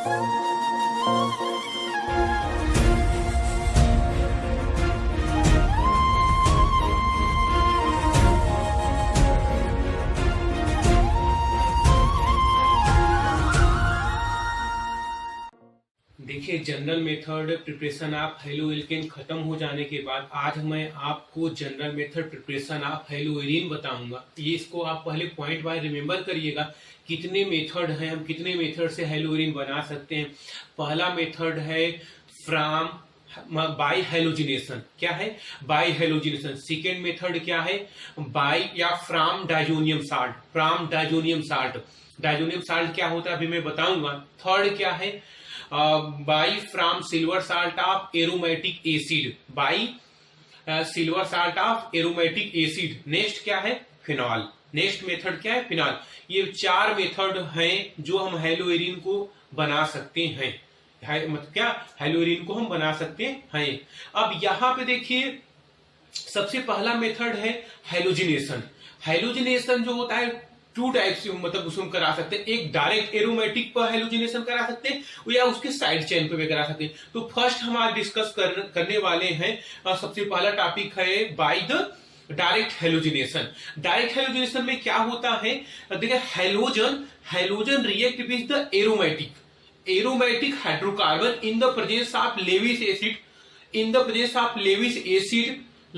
देखिए, general method preparation of halo alkane खत्म हो जाने के बाद आज मैं आपको general method preparation of hello arene बताऊंगा। ये इसको आप पहले पॉइंट बाय रिमेंबर करिएगा, कितने मेथड हैं, हम कितने मेथड से हेलो एरीन बना सकते हैं। पहला मेथड है फ्रॉम बाय हेलोजिनेशन। क्या है? Bye halogenation. सेकेंड मेथड क्या है? बाय या from diazonium salt. From diazonium salt. Diazonium salt क्या होता है अभी मैं बताऊंगा। थर्ड क्या है? By from silver salt of aromatic acid. By silver salt of aromatic acid. Next क्या है? फिनॉल। नेक्स्ट मेथड क्या है? फिनॉल। ये चार मेथड हैं जो हम हेलो एरीन को बना सकते हैं। मतलब क्या? हेलो एरीन को हम बना सकते हैं। अब यहां पे देखिए, सबसे पहला मेथड है हेलोजिनेशन। हेलोजिनेशन जो होता है टू टाइप से, मतलब उसमें करा सकते हैं। एक डायरेक्ट एरोमेटिक पर हेलोजिनेशन करा सकते हैं या उसके साइड चेन पे भी करा सकते हैं। तो फर्स्ट हम आज डिस्कस करने वाले हैं। सबसे पहला टॉपिक है by the direct halogenation. Direct halogenation में क्या होता है? देखिए, halogen react with the aromatic hydrocarbon in the presence of Lewis acid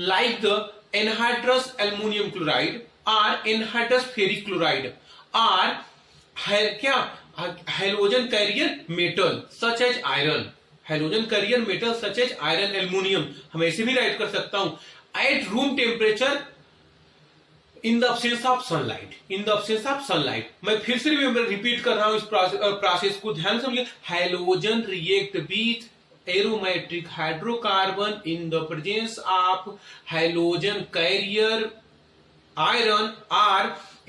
like the anhydrous ammonium chloride or anhydrous ferric chloride or क्या halogen carrier metal such as iron। halogen carrier metal such as iron, aluminium, हम ऐसे भी right कर सकता हूं। at room temperature in the absence of sunlight। मैं फिर से रिपीट कर रहा हूं इस प्रोसेस को, ध्यान समझिए। Halogen react with aromatic hydrocarbon in the presence of halogen carrier iron or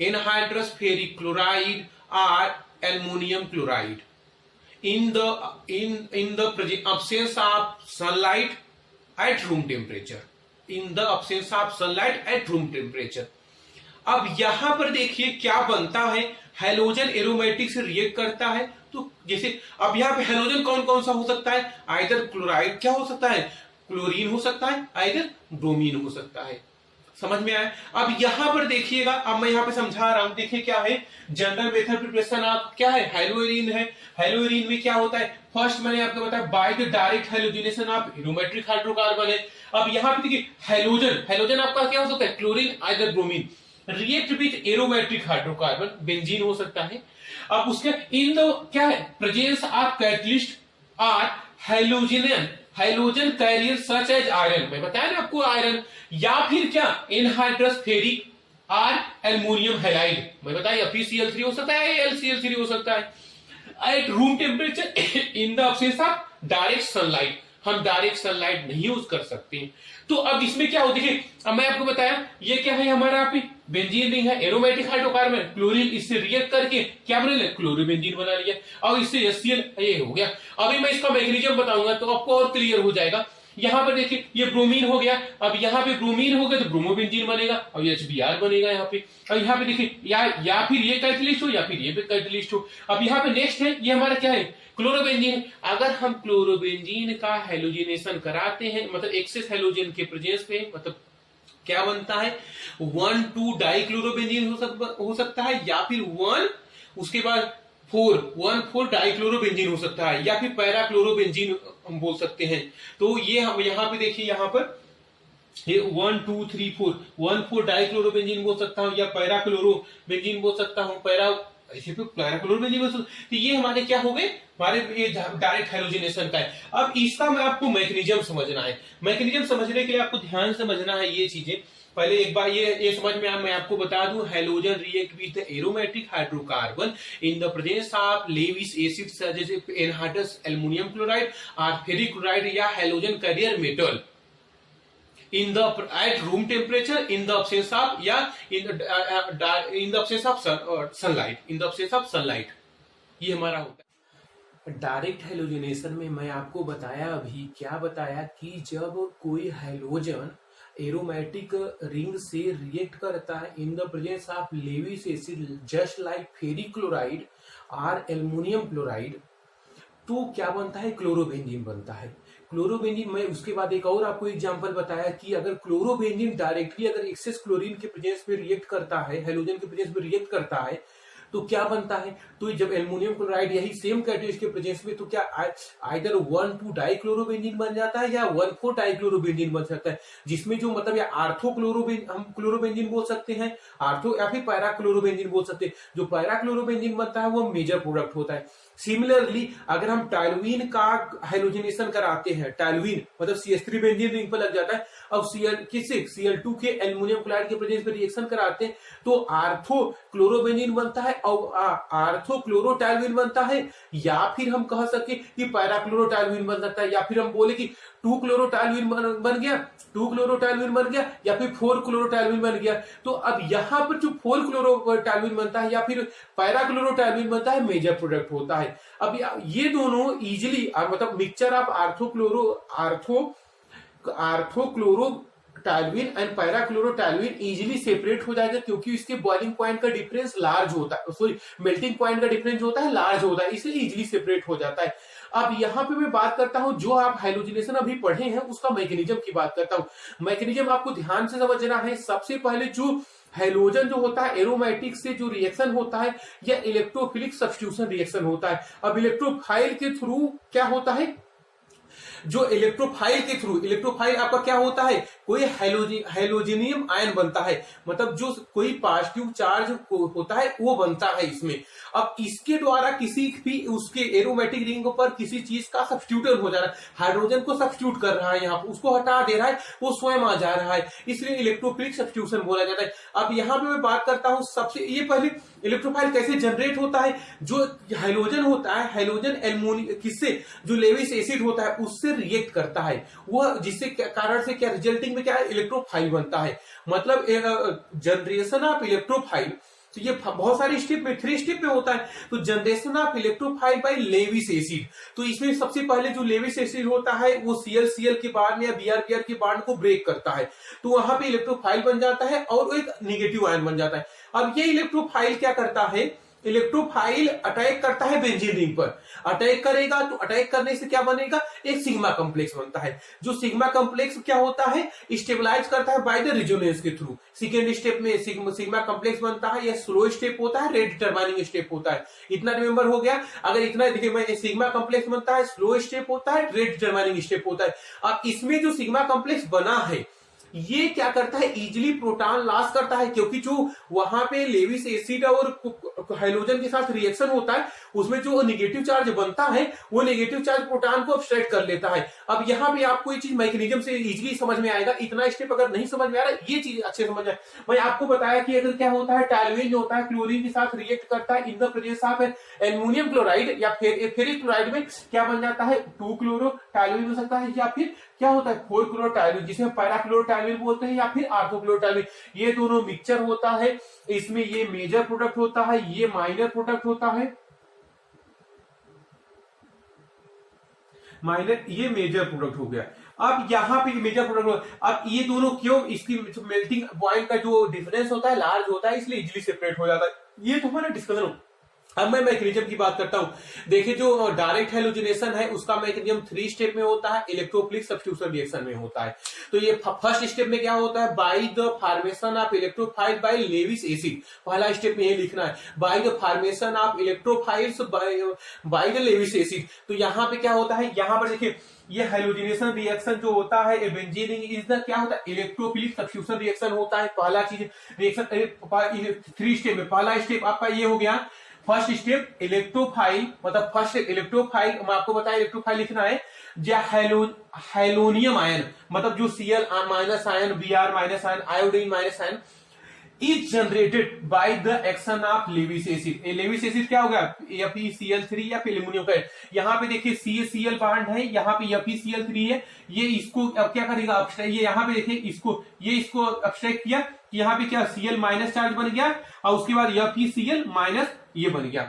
anhydrous ferric chloride or ammonium chloride in the absence of sunlight at room temperature। अब यहां पर देखिए क्या बनता है। हेलोजन एरोमेटिक से रिएक्ट करता है, तो जैसे अब यहाँ पे हेलोजन कौन कौन सा हो सकता है? आइदर क्लोराइड, क्या हो सकता है? क्लोरीन हो सकता है, आइदर ब्रोमीन हो सकता है। समझ में आया? अब यहां पर देखिएगा, अब मैं यहाँ पे समझा रहा हूं। देखिए क्या है जनरल मेथड प्रिपरेशन ऑफ, क्या है? हेलो एरीन है। हेलो एरीन में क्या होता है? फर्स्ट मैंने आपको बताया by the direct halogenation of aromatic hydrocarbon है। अब यहाँ पे देखिए हेलोजन आपका क्या हो सकता है? Chlorine, either bromine. React with aromatic hydrocarbon, benzene हो सकता है। अब उसके इन द क्या है? प्रेजेंस ऑफ कैटलिस्ट और halogen carrier such as iron. मैं बताया ना आपको, आयरन या फिर क्या? एनहाइड्रस फेरिक और एल्युमिनियम हैलाइड। मैं बताया FeCl3 हो सकता है, AlCl3 हो सकता है। At room temperature in the absence of direct sunlight. हम डायरेक्ट सनलाइट नहीं यूज कर सकते। तो अब इसमें क्या हो, देखिए अब मैं आपको बताया ये क्या है हमारा यहाँ पे बेंजीन रिंग है, एरोमेटिक हाइड्रोकार्बन, क्लोरीन इससे रिएक्ट करके क्या बना लिया? क्लोरोबेंजीन बना लिया और इससे HCl ये हो गया। अभी मैं इसका मैकेनिज्म बताऊंगा तो आपको और क्लियर हो जाएगा। यहाँ पर देखिए ये ब्रोमीन हो गया, अब यहाँ पे ब्रोमीन हो गया तो ब्रोमोबेंजीन बनेगा और HBr बनेगा यहाँ पे। और यहाँ पे देखिए या फिर ये कैटलिस्ट हो या फिर ये कैटलिस्ट हो। अब यहाँ पे नेक्स्ट है, ये हमारा क्या है? क्लोरोबेंजीन। अगर हम क्लोरोबेंजीन का हेलोजिनेशन कराते हैं, मतलब एक्सेस हेलोजन के प्रेजेंस पे, मतलब क्या बनता है? 1,2 डाइक्लोरोबेंजीन हो सकता है, या फिर 1 उसके बाद 4 डाइक्लोरोबेंजीन हो सकता है, या फिर पैरा क्लोरोबेंजीन हम बोल सकते हैं। तो ये हम यहाँ पे देखिए, यहाँ पर ये 1 2 3 4 डाइक्लोरोबेंजीन बोल सकता हूँ, या पैरा क्लोरोबेंजीन बोल सकता हूँ, ऐसे तो पैरा क्लोरोबेंजीन बोल सकता हूँ। तो ये हमारे क्या हो गए? हमारे ये डायरेक्ट हेलोजिनेशन का है। अब इसका मैं आपको मैकेनिज्म समझना है। मैकेनिज्म समझने के लिए आपको ध्यान समझना है ये चीजें। पहले एक बार ये समझ में मैं आपको बता दूं, halogen react with aromatic hydrocarbon in the presence of Lewis acid जैसे एनहाइड्रस एल्युमिनियम क्लोराइड और फेरिक क्लोराइड या halogen carrier metal in the at room temperature in the absence of या in the absence of sunlight। ये हमारा होता है direct halogenation में। मैं आपको बताया अभी, क्या बताया कि जब कोई हेलोजन एरोमेटिक रिंग से रिएक्ट करता है इन the presence of Lewis acid just like ferric chloride और एल्युमिनियम क्लोराइड, तो क्या बनता है, क्लोरोबेंजीन बनता है। क्लोरोबेंजीन, मैं उसके बाद एक और आपको एग्जांपल बताया कि अगर क्लोरोबेंजीन डायरेक्टली अगर एक्सेस क्लोरीन के प्रेजेंस में रिएक्ट करता है, हेलोजन के प्रेजेंस में रिएक्ट करता है, तो क्या बनता है, तो जब एल्युमिनियम क्लोराइड यही सेम कैटेलिस्ट के प्रेजेंस में, तो क्या आइदर 1,2 डाइक्लोरोबेंजीन बन जाता है या 1,4 डाइक्लोरोबेंजीन बन सकता है, जिसमें जो मतलब या आर्थो हम क्लोरोबेंजीन बोल सकते हैं, आर्थो या फिर पैरा क्लोरोबेंजीन बोल सकते हैं। जो पैरा क्लोरोबेंजीन बनता है वो मेजर प्रोडक्ट होता है। सिमिलरली अगर हम टाइलुइन का हाइड्रोजनेशन कराते हैं, टाइलुइन मतलब CH3 बेंजीन रिंग पर लग जाता है, अब Cl2 के एल्युमिनियम क्लोराइड के प्रेजेंस पे रिएक्शन कराते हैं तो आर्थो क्लोरोबेंजीन बनता है और आर्थो क्लोरोटाइलुइन बनता है, या फिर हम कह सके कि पैराक्लोरोटाइलुइन बन सकता है, या फिर हम बोले कि 2 क्लोरोटाइलुइन बन गया, 2 क्लोरोटाइलुइन बन गया, या फिर 4 क्लोरोटाइलुइन बन गया। तो अब यहाँ पर जो 4 क्लोरोटाइलुइन बनता है या फिर पैराक्लोरोटाइलुइन बनता है, मेजर प्रोडक्ट होता है। अब ये दोनों इजिली मतलब mixture of ortho chlorotoluene and parachlorotoluene easily separate हो जाएगा, क्योंकि इसके बॉइलिंग पॉइंट का डिफरेंस लार्ज होता है, सॉरी मेल्टिंग पॉइंट का डिफरेंस होता है लार्ज होता है, इसलिए इजिली सेपरेट हो जाता है। अब यहाँ पे मैं बात करता हूं, जो आप हाइड्रोजनेशन अभी पढ़े हैं उसका मैकेनिज्म की बात करता हूं। मैकेनिज्म आपको ध्यान से समझना है। सबसे पहले जो हैलोजन जो होता है, एरोमेटिक से जो रिएक्शन होता है या इलेक्ट्रोफिलिक सब्स्टिट्यूशन रिएक्शन होता है। अब इलेक्ट्रोफाइल के थ्रू क्या होता है, जो इलेक्ट्रोफाइल आपका क्या होता है, कोई हैलोजेनियम आयन बनता है, मतलब जो कोई पॉजिटिव चार्ज होता है वो बनता है इसमें। अब इसके द्वारा किसी भी उसके एरोमेटिक रिंग पर किसी चीज का सब्स्टिट्यूट हो जा रहा है, हाइड्रोजन को सब्स्टिट्यूट कर रहा है, यहाँ पर उसको हटा दे रहा है, वो स्वयं आ जा रहा है, इसलिए इलेक्ट्रोफिलिक सब्स्टिट्यूशन बोला जाता है। अब यहाँ पे मैं बात करता हूं, सबसे ये पहले इलेक्ट्रोफाइल कैसे जनरेट होता है। जो हाइड्रोजन होता है, हाइड्रोजन एल्युमिनियम किससे, जो लेविस एसिड होता है उससे रिएक्ट करता है, वह जिससे कारण से क्या रिजल्टिंग में क्या है, इलेक्ट्रोफाइल बनता है। मतलब जनरेशन ऑफ इलेक्ट्रोफाइल, तो ये बहुत सारे स्टेप में 3 स्टेप में होता है। तो generation of electrophile by Lewis acid, तो इसमें सबसे पहले जो लेविस एसिड होता है वो Cl के बाड में या Br के बाड को ब्रेक करता है, तो वहां पे इलेक्ट्रोफाइल बन जाता है और एक नेगेटिव आयन बन जाता है। अब ये इलेक्ट्रोफाइल क्या करता है, इलेक्ट्रोफाइल अटैक करता है बेंजीन रिंग पर, अटैक करेगा तो अटैक करने से क्या बनेगा, एक सिग्मा कॉम्प्लेक्स बनता है। जो सिग्मा कॉम्प्लेक्स क्या होता है, स्टेबलाइज करता है बाय द रेजोनेंस के थ्रू। सेकेंड स्टेप में सिग्मा कॉम्प्लेक्स बनता है, यह स्लो स्टेप होता है, रेट डिटरमाइनिंग स्टेप होता है। इतना रिमेंबर हो गया। अगर इतना देखिए, मैं सिग्मा कॉम्प्लेक्स बनता है, स्लो स्टेप होता है, रेट डिटरमाइनिंग स्टेप होता है। अब इसमें जो सिग्मा कॉम्प्लेक्स बना है ये क्या करता है, इजिली प्रोटॉन लॉस करता है, क्योंकि जो वहां पे लेविस एसिड और हाइड्रोजन के साथ रिएक्शन होता है उसमें जो नेगेटिव चार्ज बनता है वो नेगेटिव चार्ज प्रोटॉन को अब्स्ट्रैक्ट कर लेता है। अब यहाँ पे आपको ये चीज मैकेनिज्म से इजिली समझ में आएगा। इतना स्टेप अगर नहीं समझ में आ रहा, ये चीज अच्छे समझ आए। मैं आपको बताया कि अगर क्या होता है, टाइलुइन जो होता है क्लोरीन के साथ रिएक्ट करता है इन the presence of aluminium chloride या फेरिक क्लोराइड में क्या बन जाता है, 2 क्लोरो टाइलुइन हो सकता है, या फिर क्या होता है 4 क्लोरोटाइलुइन, जिसे पैराक्लोरोटाइलुइन बोलते हैं, या फिर आर्थोक्लोरोटाइलुइन। ये दोनों मिक्सचर होता है, इसमें ये मेजर प्रोडक्ट होता है, ये माइनर प्रोडक्ट होता है, माइनर ये मेजर प्रोडक्ट हो गया। अब यहाँ पे मेजर प्रोडक्ट, अब ये दोनों क्यों, इसकी मेल्टिंग पॉइंट का जो डिफरेंस होता है लार्ज होता है, इसलिए इजिली सेपरेट हो जाता है। ये तो हमारा डिस्कशन। अब मैं मैकेनिज्म की बात करता हूं। देखिए जो डायरेक्ट हैलोजिनेशन है उसका मैकेनिज्म 3 स्टेप में होता है, इलेक्ट्रोफिलिक सब्स्टिट्यूशन रिएक्शन में होता है। तो ये फर्स्ट स्टेप में क्या होता है, by the formation of electrophile by Lewis acid. पहला स्टेप में ये लिखना है, by the formation of electrophiles by the Lewis acid. तो यहाँ पे क्या होता है, यहाँ पर देखिए ये हाइड्रोजनेशन रिएक्शन जो होता है बेंजीनिंग इज द क्या होता है, इलेक्ट्रोफिलिक सब्स्टिट्यूशन रिएक्शन होता है। पहला चीज रिएक्शन 3 स्टेप में, पहला स्टेप आपका ये हो गया। फर्स्ट स्टेप इलेक्ट्रोफाइल, मतलब फर्स्ट इलेक्ट्रोफाइल, मैं आपको बताया इलेक्ट्रोफाइल लिखना है, हैलोनियम आयन, मतलब जो Cl minus ion, Br minus ion, iodine minus ion is generated by the action of Lewis acid. Lewis acid क्या होगा, FeCl3 या फिर एल्युमिनियम का। यहाँ पे देखिए CaCl बॉन्ड है, यहाँ पे FeCl3 है, ये इसको अब क्या करेगा अब्स्ट्रैक्ट, ये यहाँ पे देखिए इसको अब्स्ट्रैक्ट किया, यहाँ पे क्या Cl माइनस चार्ज बन गया और उसके बाद FeCl माइनस ये बन गया।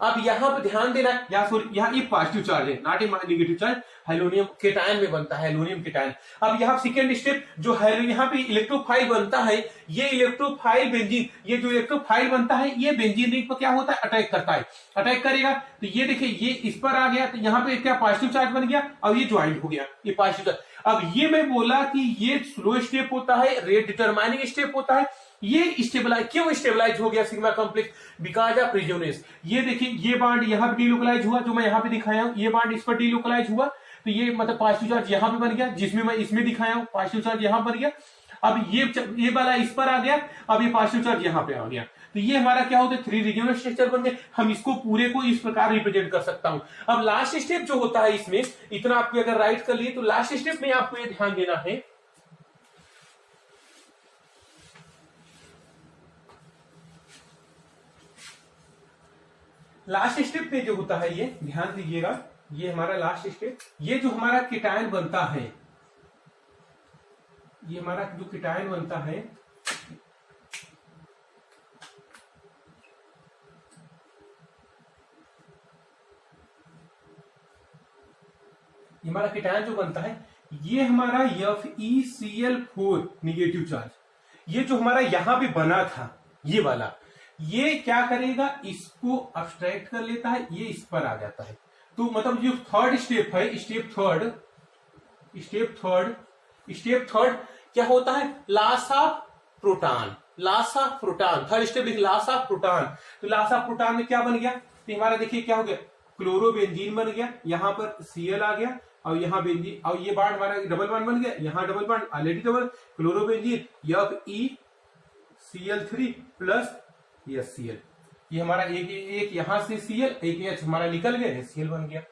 अब यहाँ पे ध्यान देना, या फिर यहाँ ये पॉजिटिव चार्ज है, not a negative charge, halonium cation में बनता है, हेलोनियम केटायन। अब यहाँ सेकेंड स्टेप जो है, यहाँ पे इलेक्ट्रोफाइल बनता है, ये इलेक्ट्रोफाइल बेंजीन, ये जो इलेक्ट्रोफाइल बनता है ये बेंजीन रिंग पर क्या होता है, अटैक करता है। अटैक करेगा तो ये देखिए ये इस पर आ गया, तो यहाँ पे क्या पॉजिटिव चार्ज बन गया, अब ये ज्वाइंट हो गया, ये पॉजिटिव चार्ज। अब ये मैं बोला कि ये स्लो स्टेप होता है, रेट डिटरमाइनिंग स्टेप होता है। ये स्टेबलाइज क्यों स्टेबलाइज हो गया sigma complex, because of resonance. ये देखिए ये बॉन्ड यहाँ पे डीलोकलाइज हुआ, जो मैं यहाँ पे दिखाया हूँ, ये बॉन्ड इस पर डीलोकलाइज हुआ, तो ये मतलब पॉजिटिव चार्ज यहाँ पे बन गया, जिसमें मैं इसमें दिखाया हूँ पॉजिटिव चार्ज यहाँ बन गया। अब ये वाला इस पर आ गया, अब ये पॉजिटिव चार्ज यहाँ पे आ गया, तो ये हमारा क्या होता है, 3 रीजनल स्ट्रक्चर बन गए। हम इसको पूरे को इस प्रकार रिप्रेजेंट कर सकता हूं। अब लास्ट स्टेप जो होता है इसमें, इतना आपको अगर राइट कर लिए, तो लास्ट स्टेप में आपको ये ध्यान देना है, लास्ट स्टेप पे जो होता है ये ध्यान दीजिएगा, ये हमारा लास्ट स्टेप, ये जो हमारा केटायन बनता है, ये हमारा जो केटायन बनता है, हमारा केटायन जो बनता है, ये हमारा FeCl4 निगेटिव चार्ज, ये जो हमारा यहां पे बना था ये वाला, ये क्या करेगा, इसको अब्स्ट्रैक्ट कर लेता है, ये इस पर आ जाता है। तो मतलब जो थर्ड स्टेप है, स्टेप थर्ड क्या होता है, loss of proton, loss of proton, third step लिख, लॉस ऑफ प्रोटॉन। तो लॉस ऑफ प्रोटॉन में क्या बन गया, तो हमारा देखिए क्या हो गया, क्लोरोबेंजीन बन गया, यहां पर Cl आ गया, और यहाँ बेंजीन, और ये बांड हमारा डबल बांड बन गया, यहाँ double bond already double, chlorobenzene FeCl3 plus HCl, ये हमारा एक यहाँ से Cl, एक H हमारा निकल गया, HCl बन गया।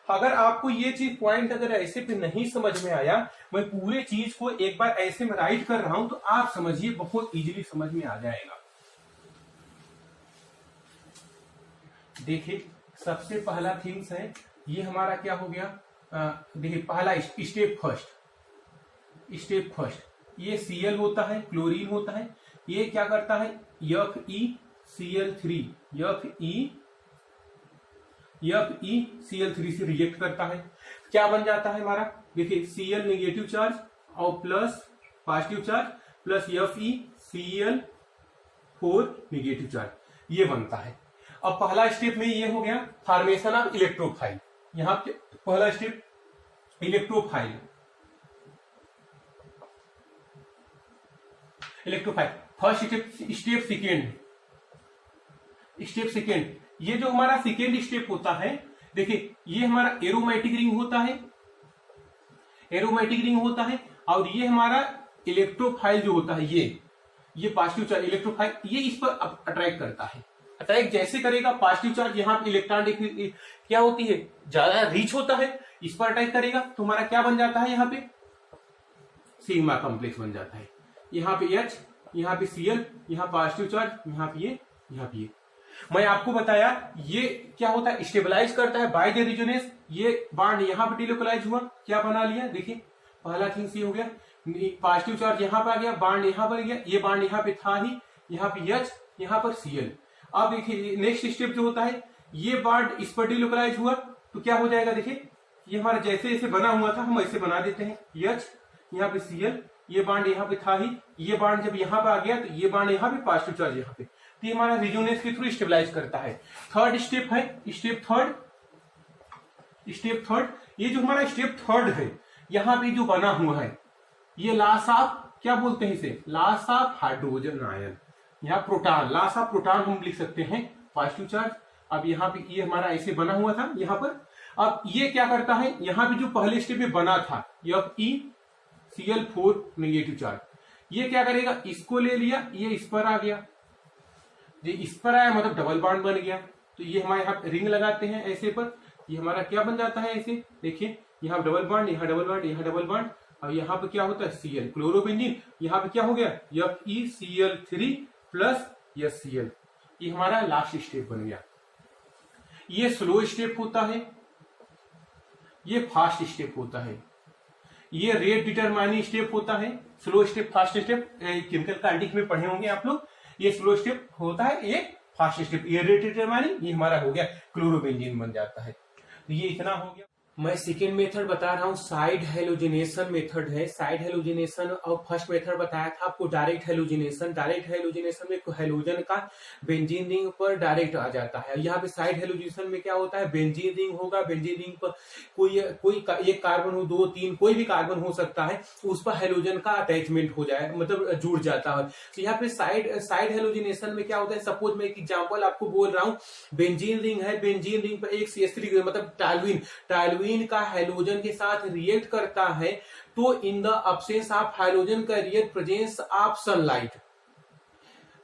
अगर आपको ये चीज पॉइंट अगर ऐसे पे नहीं समझ में आया, मैं पूरे चीज को एक बार ऐसे में राइट कर रहा हूं, तो आप समझिए बहुत इजीली समझ में आ जाएगा। देखिए सबसे पहला थिंग्स है, ये हमारा क्या हो गया, देखिए पहला स्टेप फर्स्ट, ये Cl होता है, क्लोरीन होता है, ये क्या करता है, FeCl3 से रिएक्ट करता है, क्या बन जाता है हमारा, देखिए Cl नेगेटिव चार्ज और plus positive charge plus FeCl4 negative charge, ये बनता है। अब पहला स्टेप में ये हो गया फॉर्मेशन ऑफ इलेक्ट्रोफाइल, यहां पे पहला step electrophile, first step second, ये जो हमारा सेकेंड स्टेप होता है, देखिए ये हमारा एरोमेटिक रिंग होता है, और ये हमारा इलेक्ट्रोफाइल जो होता है, ये पॉजिटिव चार्ज इलेक्ट्रोफाइल, ये इस पर अट्रैक्ट करता है। अटैक जैसे करेगा, पॉजिटिव चार्ज यहाँ पे इलेक्ट्रॉन क्या होती है, ज्यादा रीच होता है, इस पर अटैक करेगा तो हमारा क्या बन जाता है, यहाँ पे सिग्मा कॉम्प्लेक्स बन जाता है, यहाँ पे H, यहाँ पे Cl, यहाँ पॉजिटिव चार्ज, यहाँ पे ये। मैं आपको बताया ये क्या होता है, स्टेबलाइज करता है बाय द रेजोनेंस। ये बॉन्ड यहाँ पे डिलोकलाइज हुआ, क्या बना लिया, देखिए पहला थिंग ये हो गया, पॉजिटिव चार्ज यहाँ पर आ गया, बॉन्ड यहाँ पर गया, ये बॉन्ड यहाँ पे था ही, यहाँ पे H, यहाँ पर Cl। अब देखिए नेक्स्ट स्टेप जो होता है, ये बॉन्ड इस पर डिलोकलाइज हुआ, तो क्या हो जाएगा, देखिए ये हमारा जैसे जैसे बना हुआ था हम ऐसे बना देते हैं, H यहाँ पे Cl, ये बॉन्ड यहाँ पे था ही, ये बॉन्ड जब यहाँ पे आ गया तो ये बॉन्ड यहाँ पे, पॉजिटिव चार्ज यहाँ पे, तो ये हमारा रेजोनेंस के थ्रू स्टेबलाइज करता है। थर्ड स्टेप है स्टेप थर्ड, ये जो हमारा स्टेप थर्ड है, यहाँ पे जो बना हुआ है, ये लॉस ऑफ, क्या बोलते हैं इसे, लॉस ऑफ हाइड्रोजन आयन या प्रोटॉन, लॉस ऑफ प्रोटॉन हम लिख सकते हैं, पॉजिटिव चार्ज। अब यहाँ पे ये हमारा ऐसे बना हुआ था यहाँ पर, अब ये क्या करता है, यहाँ पे जो पहले स्टेप में बना था FeCl4 नेगेटिव चार्ज, ये क्या करेगा, इसको ले लिया, ये इस पर आ गया, ये इस पर आया मतलब डबल बॉन्ड बन गया, तो ये हमारे यहाँ रिंग लगाते हैं ऐसे पर, ये हमारा क्या बन जाता है ऐसे, देखिए यहाँ डबल बॉन्ड, यहाँ डबल बॉन्ड, यहाँ डबल बॉन्ड, और यहाँ पे क्या होता है Cl, क्लोरोबेंजीन, यहाँ पे क्या हो गया FeCl3 प्लस HCl, ये हमारा लास्ट स्टेप बन गया। ये स्लो स्टेप होता है, ये फास्ट स्टेप होता है, ये रेट डिटरमाइनिंग स्टेप होता है, slow step fast step chemical kinetics में पढ़े होंगे आप लोग। ये स्लो स्टेप होता है, ये फर्स्ट स्टेप एरेटेड टर्माइन, ये हमारा हो गया क्लोरोबेंजीन बन जाता है। तो ये इतना हो गया। मैं सेकेंड मेथड बता रहा हूँ, साइड हेलोजिनेशन मेथड है। साइड हेलोजिनेशन और फर्स्ट मेथड बताया था आपको डायरेक्ट हेलोजिनेशन। डायरेक्ट हेलोजिनेशन में हेलोजन का बेंजीन रिंग पर डायरेक्ट आ जाता है। यहाँ पे साइड हेलोजिनेशन में क्या होता है, बेंजीन रिंग होगा, बेंजीन रिंग पर कोई एक कार्बन हो, 2 3 कोई भी कार्बन हो सकता है, उस पर हेलोजन का अटैचमेंट हो जाए, मतलब जुड़ जाता है। तो यहाँ पे साइड हेलोजिनेशन में क्या होता है, सपोज मैं एक एग्जाम्पल आपको बोल रहा हूँ, बेंजीन रिंग है, बेंजीन रिंग पर एक CH3 मतलब टालुइन का हेलोजन के साथ रिएक्ट करता है, तो in the absence of hydrogen का रिएक्ट प्रेजेंस ऑफ सनलाइट।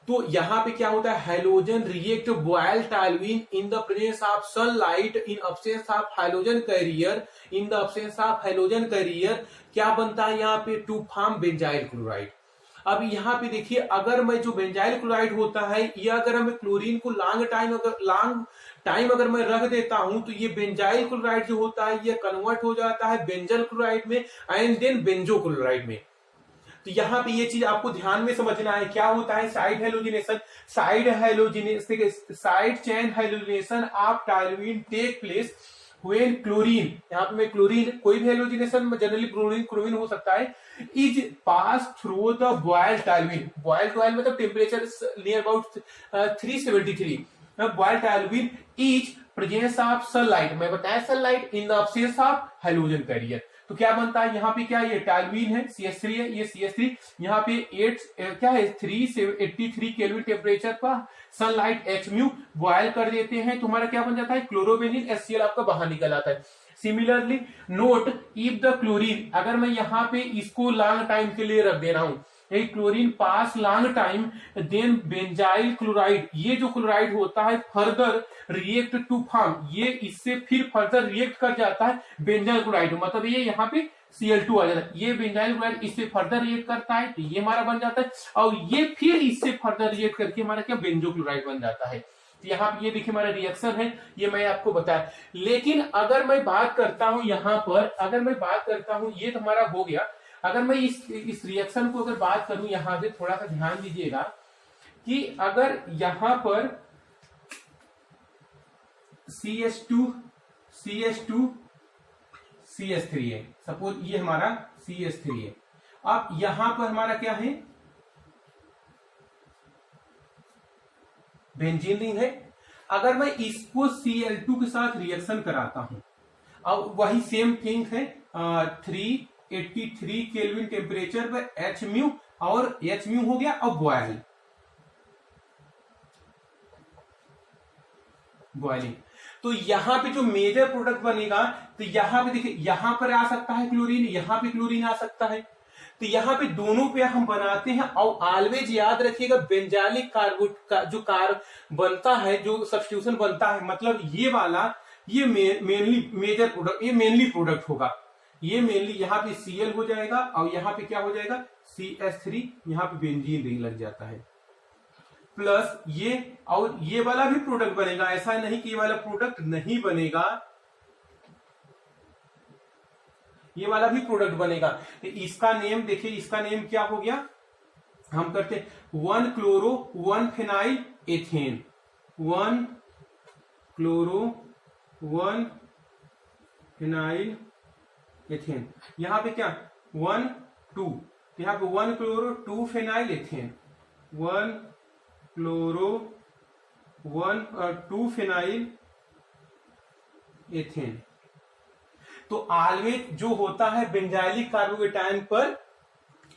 तो यहां पे क्या होता है, halogen react boil toluene in the presence of sunlight in absence of hydrogen carrier. In the absence of hydrogen carrier क्या बनता है यहाँ पे, टू फॉर्म बेंजाइल क्लोराइड। अब यहाँ पे देखिए, अगर मैं जो बेंजाइल क्लोराइड होता है, या अगर हमें क्लोरीन को लॉन्ग टाइम अगर मैं रख देता हूं, तो ये बेंजाइल क्लोराइड जो होता है ये कन्वर्ट हो जाता है बेंजल क्लोराइड में एंड देन बेंजो क्लोराइड में। तो यहाँ पे ये चीज आपको ध्यान में समझना है, क्या होता है side halogenation. Side chain halogenation of toluene take place when chlorine, यहाँ पे मैं क्लोरीन, कोई भी हेलोजिनेशन जनरली क्लोरीन हो सकता है, is pass through the boiled toluene. Boiled to oil मतलब temperature near about 373। Boiled toluene is presence of sunlight, मैं बताया sunlight in the absence of halogen carrier. तो क्या बनता है यहाँ पे, क्या ये टालुइन है, CH3 है, ये CH3 यहाँ पे 8 क्या है 383 केल्विन टेम्परेचर पर सनलाइट HMU बॉयल कर देते हैं, तो हमारा क्या बन जाता है, क्लोरोबेंजीन HCl आपका बाहर निकल आता है। Similarly note if the chlorine, अगर मैं यहाँ पे इसको लॉन्ग टाइम के लिए रख दे रहा हूं, chlorine pass long time then benzyl chloride, ये जो क्लोराइड होता है फर्दर रिएक्ट टू फॉर्म, ये इससे फिर फर्दर रिएक्ट कर जाता है बेंजाइल क्लोराइड, मतलब ये यहाँ पे Cl2 आ जाता है, ये बेंजाइल क्लोराइड इससे फर्दर रिएक्ट करता है, तो ये हमारा बन जाता है, और ये फिर इससे फर्दर रिएक्ट करके हमारा क्या बेंजो क्लोराइड बन जाता है। तो यहाँ पे ये देखिए हमारा रिएक्शन है, ये मैं आपको बताया। लेकिन अगर मैं बात करता हूं यहाँ पर, अगर मैं बात करता हूं, ये तो हमारा हो गया, अगर मैं इस रिएक्शन को अगर बात करूं, यहां से थोड़ा सा ध्यान दीजिएगा कि अगर यहां पर CH2 CH3 है, सपोज ये हमारा CH3 है, अब यहां पर हमारा क्या है, बेंजीन रिंग है। अगर मैं इसको Cl2 के साथ रिएक्शन कराता हूं, अब वही सेम थिंग है, 383 केल्विन टेम्परेचर पर HMU, और HMU हो गया अब बॉयलिंग। तो यहां पे जो मेजर प्रोडक्ट बनेगा, तो यहां पे देखिए, यहां पर आ सकता है क्लोरीन, यहां पे क्लोरीन आ सकता है, तो यहाँ पे दोनों पे हम बनाते हैं। और ऑलवेज याद रखिएगा, बेंजाइलिक कार्बोट का जो बनता है, जो सब्स्टिट्यूशन बनता है, मतलब ये वाला, ये मेनली मेजर प्रोडक्ट, ये मेनली प्रोडक्ट होगा, ये मेनली यहाँ पे Cl हो जाएगा, और यहाँ पे क्या हो जाएगा CH3, यहाँ पे बेंजीन रिंग लग जाता है, प्लस ये, और ये वाला भी प्रोडक्ट बनेगा, ऐसा नहीं कि ये वाला प्रोडक्ट नहीं बनेगा, ये वाला भी प्रोडक्ट बनेगा। तो इसका नेम देखिए, इसका नेम क्या हो गया, हम करते 1 chloro 1 phenyl ethane, 1 chloro 1 phenyl ethane, यहां पे क्या 1 2, यहां पे 1 chloro 2 phenyl ethane, 1 chloro 1 2 phenyl ethane. तो ऑलवेज जो होता है बेंजाइलिक कार्बोकेटायन पर,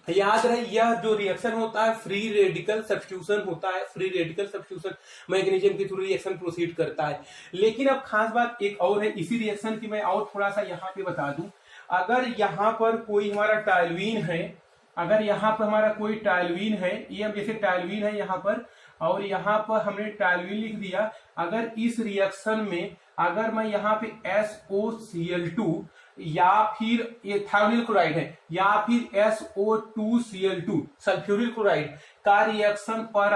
याद रहे यह जो रिएक्शन होता है फ्री रेडिकल सब्स्टिट्यूशन होता है, फ्री रेडिकल सब्स्टिट्यूशन मैग्नीशियम के थ्रू रिएक्शन प्रोसीड करता है। लेकिन अब खास बात एक और है इसी रिएक्शन की, मैं और थोड़ा सा यहाँ पे बता दूं, अगर यहाँ पर कोई हमारा टालुइन है, अगर यहाँ पर हमारा कोई टालुइन है, ये हम जैसे टालुइन है यहाँ पर, और यहाँ पर हमने टालुइन लिख दिया, अगर इस रिएक्शन में अगर मैं यहाँ पे SOCl2 या फिर एथाइल क्लोराइड है, या फिर SO2Cl2 सल्फ्यूरिल क्लोराइड का रिएक्शन पर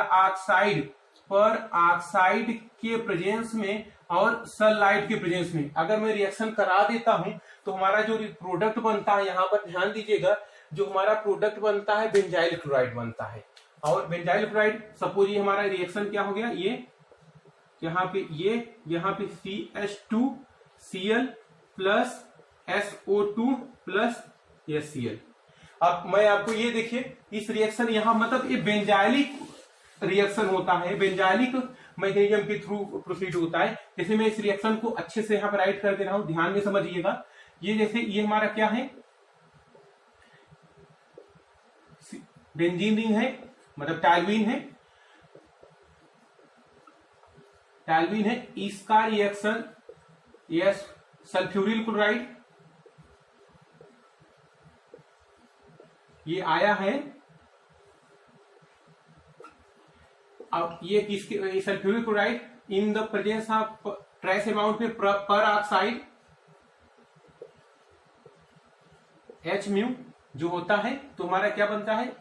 ऑक्साइड के प्रेजेंस में और सनलाइट के प्रेजेंस में अगर मैं रिएक्शन करा देता हूं, तो हमारा जो प्रोडक्ट बनता है, यहाँ पर ध्यान दीजिएगा, जो हमारा प्रोडक्ट बनता है बेंजाइल क्लोराइड बनता है। और बेंजाइल क्लोराइड, सपोज ये हमारा रिएक्शन क्या हो गया, ये यहाँ पे यहाँ पे CH2Cl plus SO2 plus HCl। अब मैं आपको ये देखिए इस रिएक्शन यहाँ मतलब ये बेंजाइलिक रिएक्शन होता है, बेंजाइलिक मैकेनिज्म के थ्रू प्रोसीड होता है। जैसे मैं इस रिएक्शन को अच्छे से यहाँ पर राइट कर दे रहा हूं, ध्यान में समझिएगा। ये जैसे ये हमारा क्या है, बेंजीन रिंग है, मतलब टॉल्यूइन है, टॉल्यूइन है। इसका रिएक्शन यस सल्फ्यूरिल क्लोराइड ये आया है। अब ये किसके, sulphuric chloride in the presence of trace amount में पर ऑक्साइड H म्यू जो होता है, तो हमारा क्या बनता है,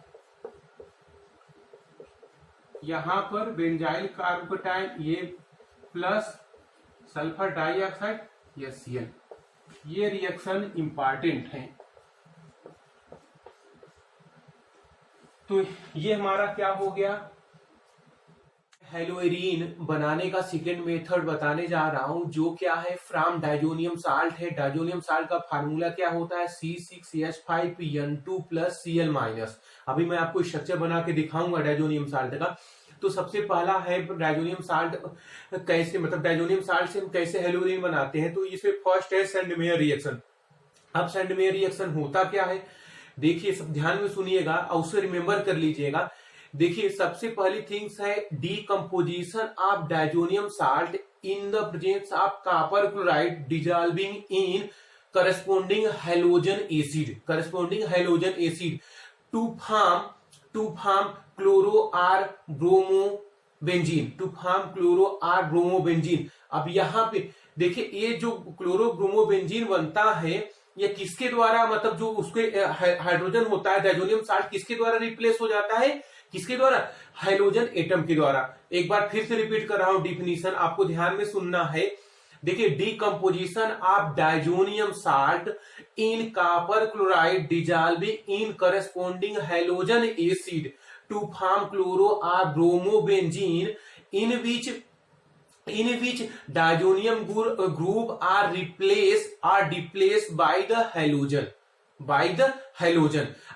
यहां पर बेंजाइल कार्बोटाइल ये प्लस सल्फर डाइऑक्साइड HCl। ये रिएक्शन इंपॉर्टेंट है। तो ये हमारा क्या हो गया, हेलोइरीन बनाने का सेकेंड मेथड बताने जा रहा हूं, जो क्या है फ्रॉम डाइजोनियम साल्ट है। डाइजोनियम साल्ट का फार्मूला क्या होता है, C6H5N2 प्लस Cl-। अभी मैं आपको स्ट्रक्चर बना के दिखाऊंगा डाइजोनियम साल्ट का। तो सबसे पहला है डाइजोनियम साल्ट कैसे, मतलब डाइजोनियम साल्ट से हम कैसे हेलोइरीन बनाते हैं। तो इसमें फर्स्ट है सेंडमेयर रिएक्शन। अब सेंडमेयर रिएक्शन होता क्या है, देखिए सब ध्यान में सुनिएगा और उसे रिमेंबर कर लीजिएगा। देखिए सबसे पहली थिंग्स है decomposition of diazonium salt in the presence of copper chloride dissolving in corresponding halogen acid to form chloro or bromobenzene. अब यहाँ पे देखिए ये जो क्लोरोब्रोमोबेंजीन बनता है ये किसके द्वारा, मतलब जो उसके हाइड्रोजन होता है डाइजोनियम साल्ट किसके द्वारा रिप्लेस हो जाता है, किसके द्वारा, हाइड्रोजन एटम के द्वारा। एक बार फिर से रिपीट कर रहा हूं, डिफिनीशन आपको ध्यान में सुनना है। देखिए decomposition of diazonium salt in copper chloride dissolving in corresponding halogen acid to form chloro or bromobenzene in which diazonium group are replaced by the halogen।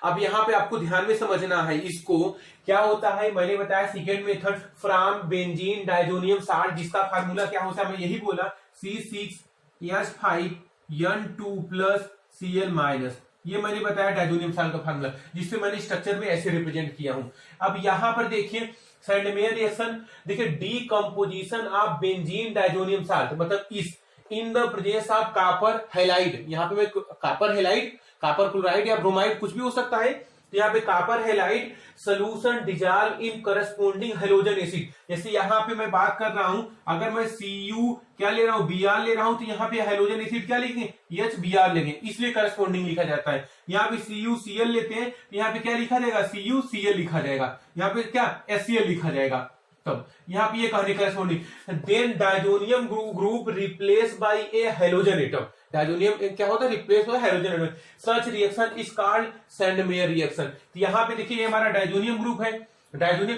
अब यहाँ पे आपको ध्यान में समझना है इसको क्या होता है। मैंने बताया second method from benzene diazonium salt, जिसका फार्मूला क्या होता है, मैं यही बोला C6H5N2 प्लस Cl-। ये मैंने बताया डाइजोनियम साल्ट का फार्मूला, जिससे मैंने स्ट्रक्चर में ऐसे रिप्रेजेंट किया हूं। अब यहां पर देखिए सेंडमेयर रिएक्शन, देखिए decomposition of benzene diazonium salt, मतलब इस इन the presence of copper halide. यहाँ पे मैं कॉपर हैलाइड, कॉपर क्लोराइड या ब्रोमाइड कुछ भी हो सकता है। तो यहाँ पे copper halide solution dissolve in corresponding halogen acid. जैसे यहाँ पे मैं बात कर रहा हूं, अगर मैं Cu क्या ले रहा हूं, Br ले रहा हूं, तो यहाँ पे हैलोजन एसिड क्या लिखेंगे, HBr लेंगे, इसलिए करस्पॉन्डिंग लिखा जाता है। यहाँ पे CuCl लेते हैं तो यहाँ पे क्या लिखा जाएगा, CuCl लिखा जाएगा, यहाँ पे क्या HCl लिखा जाएगा। तब यहाँ पे ये कहने corresponding then diazonium group replace by a halogen atom. Diazonium क्या होता है, रिप्लेस होता है halogen atom. Such reaction is called Sandmeyer reaction. तो यहाँ पे देखिए ये हमारा डाइजोनियम ग्रुप है, डाइजोनियम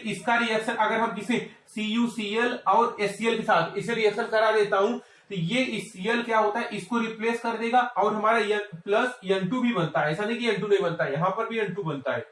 इसका रिएक्शन अगर हम किसी CuCl और HCl के साथ इसे रिएक्शन करा देता हूं तो ये Cl क्या होता है, इसको रिप्लेस कर देगा और हमारा प्लस N2 भी बनता है। ऐसा नहीं कि N2 नहीं बनता है, यहां पर भी N2 बनता है।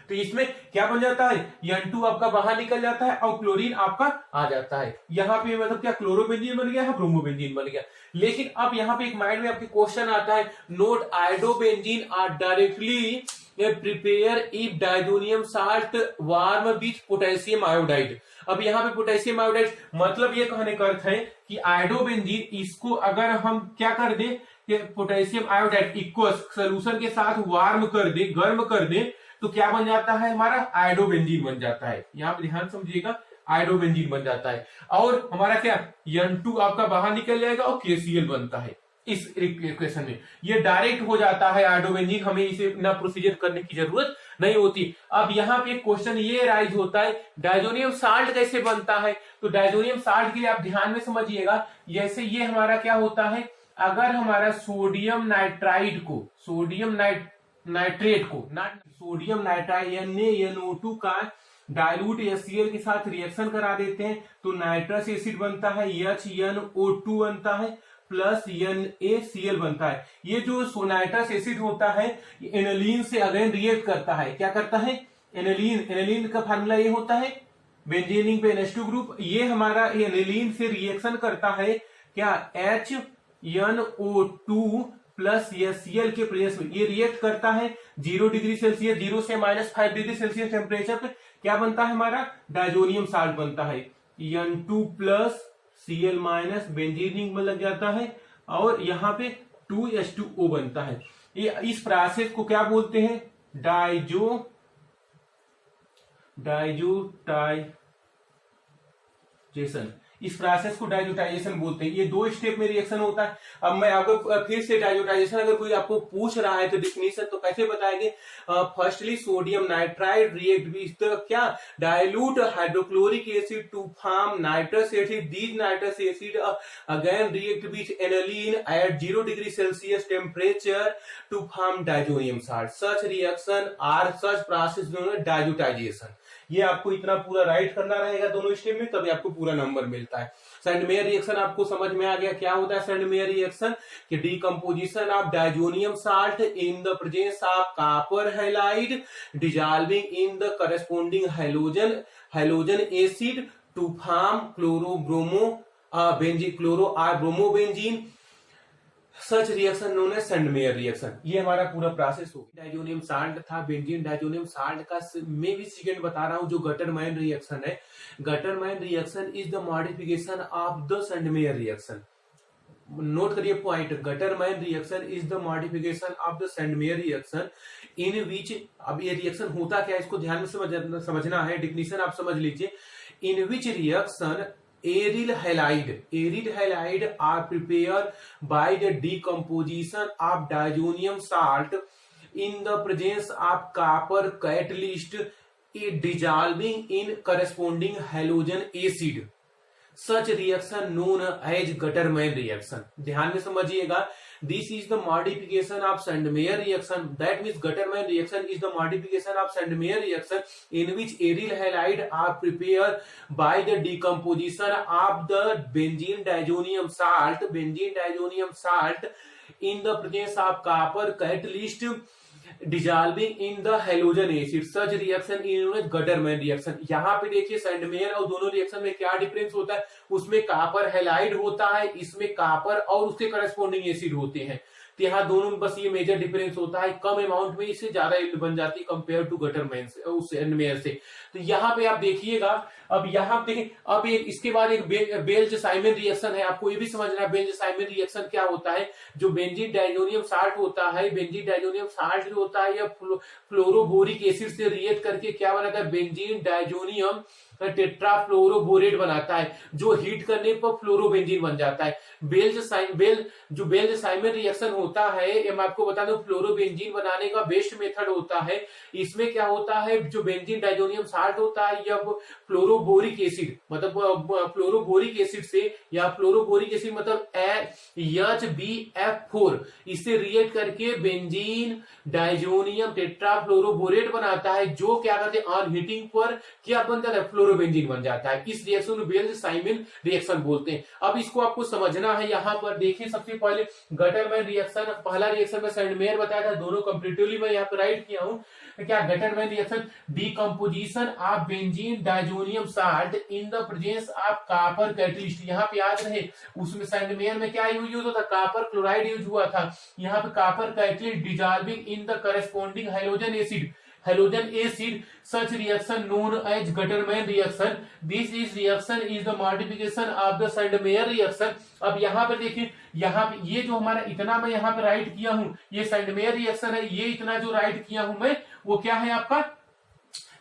तो इसमें क्या बन जाता है, N2 आपका बाहर निकल जाता है और क्लोरीन आपका आ जाता है। यहाँ पे मतलब क्या क्लोरोबेंजीन बन गया, ब्रोमोबेंजीन बन गया। लेकिन अब यहाँ पे एक माइंड में आपके क्वेश्चन आता है, note iodobenzene are directly prepare if diazonium salt warm with potassium iodide. अब यहाँ पे पोटेशियम आयोडाइड मतलब ये कहने का अर्थ है कि आयोडोबेंजीन इसको अगर हम क्या कर दे, पोटेशियम आयोडाइड इक्वल सोल्यूशन के साथ वार्म कर दे, गर्म कर दे, तो क्या बन जाता है, हमारा आयोडोबेंजीन बन जाता है। यहाँ पे ध्यान समझिएगा, आयोडोबेंजीन बन जाता है और हमारा क्या N2 आपका बाहर निकल जाएगा और KCl बनता है। इस इक्वेशन में ये डायरेक्ट हो जाता है आयोडोबेंजीन, हमें इसे ना प्रोसीजर करने की जरूरत नहीं होती। अब यहाँ पे क्वेश्चन ये राइज होता है, डाइजोनियम साल्ट कैसे बनता है। तो डाइजोनियम साल्ट के लिए आप ध्यान में समझिएगा, जैसे ये हमारा क्या होता है, अगर हमारा सोडियम नाइट्राइड को, सोडियम नाइट्रेट को, सोडियम नाइट्राइड NaNO2 का डाइल्यूट HCl के साथ रिएक्शन करा देते हैं तो नाइट्रस एसिड बनता है, HNO2 बनता है, प्लस NaCl बनता है। ये जो नाइट्रस एसिड होता है एनालीन से अगेन रिएक्ट करता है। क्या करता है? एनालीन का फार्मूला ये होता है बेंजीनिंग पे NH2 ग्रुप। ये हमारा एनालीन से रिएक्शन करता है क्या? HNO2 प्लस HCl के प्रेजेंस में ये रिएक्ट करता है 0 डिग्री सेल्सियस, 0 से -5 डिग्री सेल्सियस टेम्परेचर पे। क्या बनता है हमारा? डायजोनियम साल्ट बनता है, N2 प्लस Cl माइनस बेंजीनिंग में लग जाता है और यहाँ पे 2H2O बनता है। ये इस प्रोसेस को क्या बोलते हैं? डाइजोटाइजेशन। इस प्रोसेस को डाइजोटाइजेशन बोलते हैं। ये 2 स्टेप में रिएक्शन होता है। अब मैं आपको फिर से डाइजोटाइजेशन अगर कोई आपको पूछ रहा है तो डिफिनीशन तो कैसे बताएंगे? Firstly sodium nitride react with क्या? Dilute hydrochloric acid to form nitrous acid. These nitrous acid again react with aniline at 0 degree Celsius temperature to form diazonium salt. Such reaction are such process known as diazotization. ये आपको इतना पूरा right करना रहेगा दोनों step में, तभी आपको पूरा नंबर मिलता है। सैंडमेयर रिएक्शन आपको समझ में आ गया क्या होता है? सैंडमेयर रिएक्शन कि decomposition of diazonium salt in the presence of copper halide dissolving in the corresponding halogen acid to form chloro और ब्रोमोबेंजीन। सच रिएक्शन नोन है सैंडमेयर रिएक्शन। ये हमारा पूरा प्रोसेस हो गया। डायजोनियम साल्ट था, बेंजीन डायजोनियम साल्ट का मैं भी सेकंड बता रहा हूं जो गटरमैन रिएक्शन है। Gattermann reaction is the modification of the Sandmeyer reaction. Note करिए point, Gattermann reaction is the modification of the Sandmeyer reaction in which. अब ये रिएक्शन होता क्या है इसको ध्यान में समझना है। डिफिनीशन आप समझ लीजिए। In which reaction aryl halide are prepared by the decomposition of diazonium salt in the presence of copper catalyst dissolving in corresponding halogen acid. Such reaction known as Gutterman reaction. ध्यान में समझिएगा। This is the modification of Sandmeyer reaction. That means Gutterman reaction is the modification of Sandmeyer reaction in which aryl halide are prepared by the decomposition of the benzene diazonium salt in the presence of copper catalyst dissolving in the halogen acid. Such reaction is known as Gutterman reaction. यहाँ पे देखिए Sandmeyer और दोनों reaction में क्या difference होता है? उसमें कॉपर हैलाइड होता है, इसमें कॉपर और उसके करस्पॉन्डिंग एसिड होते हैं। तो यहाँ दोनों में बस ये मेजर डिफरेंस होता है। कम अमाउंट में इससे ज्यादा यील्ड बन जाती है कंपेयर टू गटरमैन से, उस सैंडमेयर से। तो यहाँ पे आप देखिएगा। अब यहाँ पे अब इसके बाद एक बेल्ज साइमन रिएक्शन है। आपको ये भी समझना है बेल्ज साइमन रिएक्शन क्या होता है। जो बेंजीन डायजोनियम साल्ट होता है, बेंजीन डायजोनियम साल्ट जो होता है यह फ्लोरोबोरिक एसिड से रिएक्ट करके क्या बनाता है? बेंजीन डायजोनियम टेट्राफ्लोरोबोरेट बनाता है, जो हीट करने पर फ्लोरोबेंजीन बन जाता है। बेल्ज साइमन रिएक्शन होता है, मैं आपको बता दूं फ्लोरोबेंजीन बनाने का बेस्ट मेथड होता है। इसमें क्या होता है? जो बेंजीन डायजोनियम साल्ट होता है यह फ्लोरोबोरिक एसिड मतलब फ्लोरोबोरिक एसिड से या फ्लोरोबोरिक एसिड मतलब HBF4 इससे रिएक्ट करके बेंजीन डायजोनियम टेट्राफ्लोरोबोरेट बनाता है, जो क्या करते हैं? ऑन हीटिंग पर क्या बन जाता है? फ्लोरोबेंजीन बन जाता है। इस रिएक्शन को बेल्ज साइमन रिएक्शन बोलते हैं। अब इसको आपको समझना है। यहाँ पर देखिए सबसे पहले गटरमैन रिएक्शन, पहला रिएक्शन में सैंडमेयर बताया था, दोनों कंपैरेटिवली मैं यहाँ पे राइट किया हूँ। क्या Gattermann reaction? Decomposition of benzene diazonium salt in the presence of copper catalyst. यहाँ पे याद रहे उसमें सैंडमेयर में क्या यूज होता था? कॉपर क्लोराइड यूज हुआ था। यहाँ पे copper catalyst dissolving in the corresponding halogen acid. Such reaction known as Gutterman reaction. This reaction is the modification of the Sandmeyer reaction. अब यहाँ पर देखिए, यहाँ पे ये जो हमारा इतना मैं यहाँ पे राइट किया हूँ ये सैंडमेयर रिएक्शन है। ये इतना जो राइट किया हूं मैं वो क्या है आपका?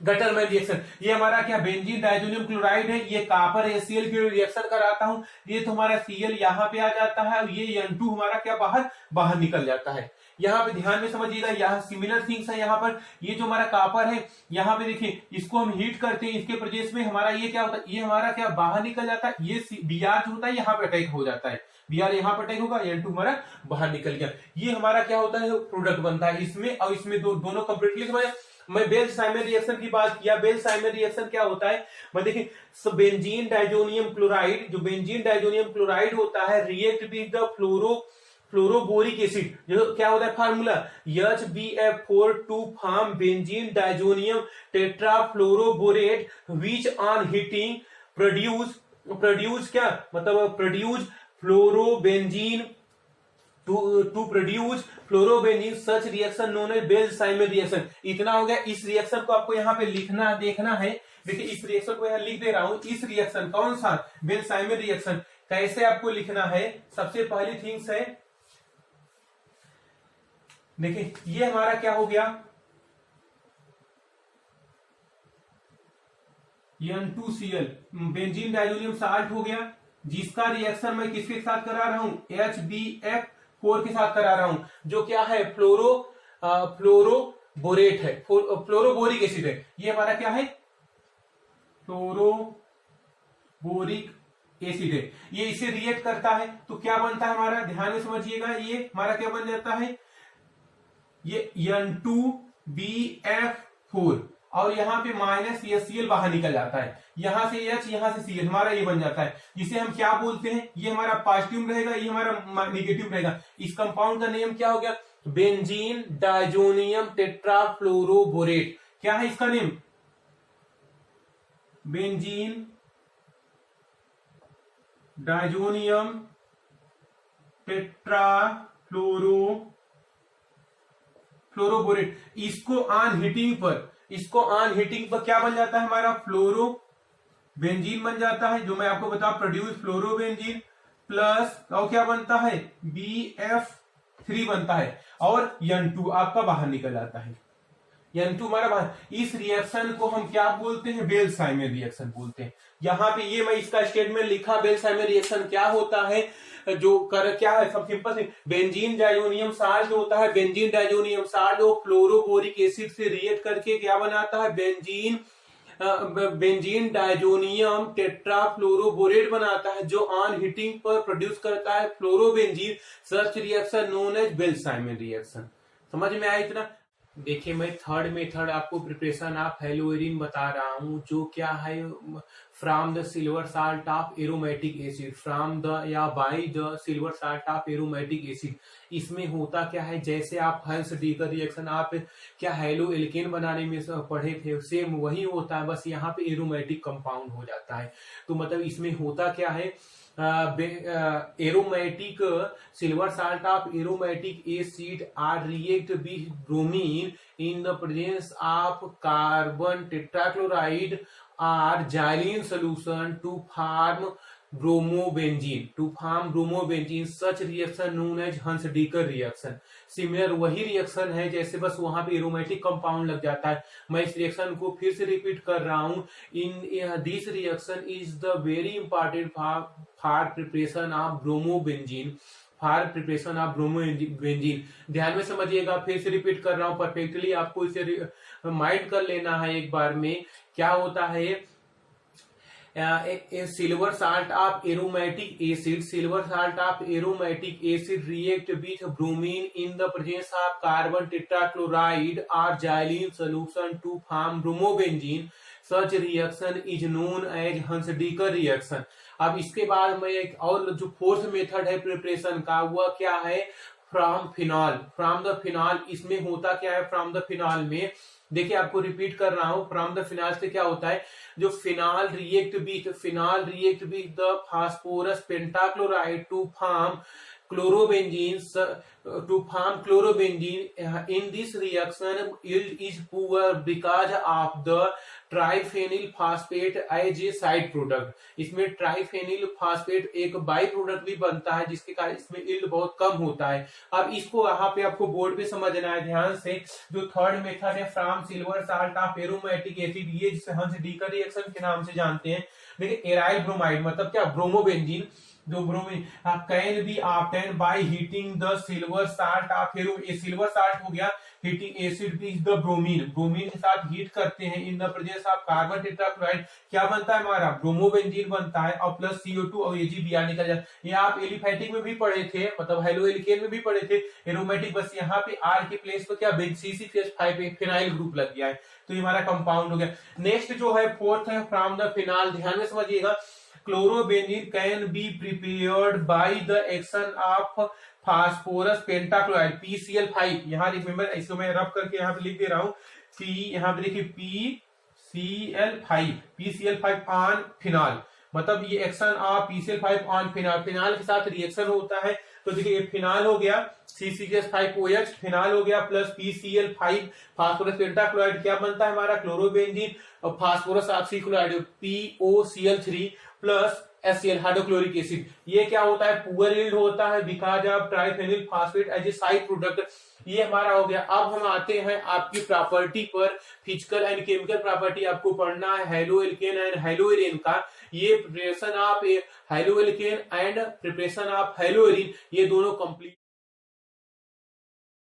Gattermann reaction. ये हमारा क्या? बेंजीन डायजोनियम क्लोराइड है। ये कॉपर HCl की रिएक्शन कराता हूं। ये तो हमारा Cl यहाँ पे आ जाता है और ये N2 हमारा क्या बाहर निकल जाता है। यहाँ पे ध्यान में समझिएगा, यहाँ सिमिलर थिंग्स है। यहाँ पर ये जो हमारा कॉपर है यहाँ पे देखिए इसको हम हीट करते हैं, इसके प्रेजेंस में हमारा ये क्या होता है? ये हमारा क्या बाहर निकल जाता है। ये Br जो होता है यहाँ पे अटैक हो जाता है। Br यहाँ पर अटैक होगा, N2 हमारा बाहर निकल गया। ये हमारा क्या होता है? प्रोडक्ट बनता है इसमें और इसमें दोनों कंप्लीटली मैं बेल-साइमन रिएक्शन की बात किया। बेल-साइमन रिएक्शन क्या होता है, मैं देखिए बेंजीन डाइजोनियम क्लोराइड, जो बेंजीन डाइजोनियम क्लोराइड होता है react with the fluoroboric acid, जो क्या होता है formula HbF4 to form benzene diazonium tetrafluoroborate which on heating produce क्या मतलब produce fluorobenzene to produce fluorobenzene such reaction known as Balz Schiemann reaction. इतना हो गया। इस रिएक्शन को आपको यहाँ पे लिखना देखना है। देखिए इस रिएक्शन को यहाँ लिख दे रहा हूं। इस रिएक्शन कौन सा बेल-साइमन रिएक्शन कैसे आपको लिखना है, सबसे पहली थिंग्स है देखिए ये हमारा क्या हो गया N2Cl बेंजीन डाइजोनियम साल्ट हो गया, जिसका रिएक्शन मैं किसके साथ करा रहा हूं HbF4 के साथ करा रहा हूं, जो क्या है फ्लोरोबोरेट है, फ्लोरोबोरिक एसिड है। ये हमारा क्या है फ्लोरोबोरिक एसिड है। ये इसे रिएक्ट करता है तो क्या बनता है हमारा, ध्यान में समझिएगा, ये हमारा क्या बन जाता है, ये N2BF4 और यहाँ पे माइनस Cl बाहर निकल जाता है, यहां से H यहां से Cl, हमारा ये बन जाता है, जिसे हम क्या बोलते हैं, ये हमारा पॉजिटिव रहेगा, ये हमारा नेगेटिव रहेगा। इस कंपाउंड का नेम क्या हो गया, बेंजीन डाइजोनियम टेट्राफ्लोरोबोरेट। क्या है इसका नेम, बेंजीन डाइजोनियम टेट्राफ्लोरोबोरेट। इसको ऑन हीटिंग पर क्या बन जाता है हमारा फ्लोरोबेंजीन बन जाता है, जो मैं आपको बता प्रोड्यूस फ्लोरोबेंजीन प्लस और क्या बनता है BF3 बनता है और N2 आपका बाहर निकल जाता है। N2 हमारा बाहर। इस रिएक्शन को हम क्या बोलते हैं, बेल-साइमन रिएक्शन बोलते हैं। यहाँ पे ये मैं इसका स्टेटमेंट लिखा, बेल-साइमन रिएक्शन क्या होता है, जो क्या है सब सिंपल से, बेंजीन डाइजोनियम साल्ट जो होता है, बेंजीन डाइजोनियम साल्ट वो फ्लोरोबोरिक एसिड से रिएक्ट करके क्या बनाता है, बेंजीन डाइजोनियम टेट्राफ्लोरोबोरेट बनाता है, जो ऑन हीटिंग पर प्रोड्यूस करता है fluorobenzene. Such reaction known as Balz Schiemann reaction. समझ में आया इतना। देखिए मैं थर्ड मेथड आपको प्रिपरेशन ऑफ हेलोइरिन बता रहा हूं, जो क्या है from the silver salt of aromatic acid, from the या by the silver salt of aromatic acid. इसमें होता क्या है, जैसे आप हंस डी का रिएक्शन आप क्या हेलो एल्केन बनाने में पढ़े थे, सेम वही होता है, बस यहाँ पे एरोमेटिक कंपाउंड हो जाता है। तो मतलब इसमें होता क्या है, aromatic silver salt of aromatic acid are react with bromine in the presence of carbon tetrachloride or xylene solution to form bromobenzene. Such reaction known as Hunts-Decker reaction. Similar वही रिएक्शन है, जैसे बस वहां पे एरोमेटिक कंपाउंड लग जाता है। मैं इस रिएक्शन को फिर से रिपीट कर रहा हूं। In this reaction is the very important for preparation of bromobenzene, ध्यान में समझिएगा, फिर से रिपीट कर रहा हूं परफेक्टली, आपको इसे माइंड कर लेना है एक बार में। क्या होता है, silver salt of aromatic acid react with bromine in the presence of carbon tetrachloride or xylene solution to form bromobenzene. Such reaction is known as Hunts-Decker reaction. अब इसके बाद मैं एक और जो फोर्थ मेथड है प्रिपरेशन का, वह क्या है, फ्रॉम द फिनॉल। इसमें होता क्या है, फ्रॉम द फिनॉल में देखिए आपको रिपीट कर रहा हूं, फ्रॉम द फिनॉल से क्या होता है, जो phenol react with the phosphorus pentachloride to form chlorobenzene. In this reaction yield is poor because of the triphenyl phosphate as a side product. इसमें ट्राइफेनिल फास्फेट एक बाई प्रोडक्ट भी बनता है, जिसके कारण इसमें यील्ड बहुत कम होता है। अब इसको यहाँ पे आपको बोर्ड पे समझना है ध्यान से। जो थर्ड मेथड है from silver salt of aromatic acid, ये जिसे हंस-डीकर रिएक्शन के नाम से जानते हैं। देखिए एराइल ब्रोमाइड मतलब क्या, ब्रोमोबेंजीन, जो bromine can be obtain by heating the silver salt of silver salt हो गया, heating acid is the bromine, bromine के साथ हीट करते हैं इन the presence of carbon tetrachloride, क्या बनता है हमारा ब्रोमोबेंजीन बनता है और प्लस CO2 और AgBr निकल जाता है। ये आप एलिफैटिक में भी पढ़े थे, मतलब हेलो एल्केन में भी पढ़े थे, एरोमेटिक, बस यहाँ पे R के प्लेस पे क्या CC5 फिनाइल ग्रुप लग गया है, तो ये हमारा कंपाउंड हो गया। नेक्स्ट जो है फोर्थ है फ्रॉम द फिनाल, ध्यान में समझिएगा, chlorobenzene can be prepared by the action of phosphorus pentachloride PCl5, यहाँ रिमेंबर इसको मैं रब करके यहाँ पे लिख दे रहा हूँ कि यहाँ पे देखिए PCl5 ऑन फिनाल, मतलब ये action of PCl5 on phenol, phenol के साथ रिएक्शन होता है, तो देखिए ये फिनाल हो गया CCl5OH फिनाल हो गया प्लस PCl5 फास्फोरस पेंटाक्लोराइड, क्या बनता है हमारा क्लोरोबेंजीन और phosphorus oxychloride POCl3 plus HCl hydrochloric acid, ये क्या होता है पुअर यील्ड होता है because of triphenyl phosphate as a side product, ये हमारा हो गया। अब हम आते हैं आपकी प्रॉपर्टी पर, फिजिकल एंड केमिकल प्रॉपर्टी आपको पढ़ना है halo alkane and hello arene का, ये preparation of halo alkane and preparation of hello arene, ये दोनों कंप्लीट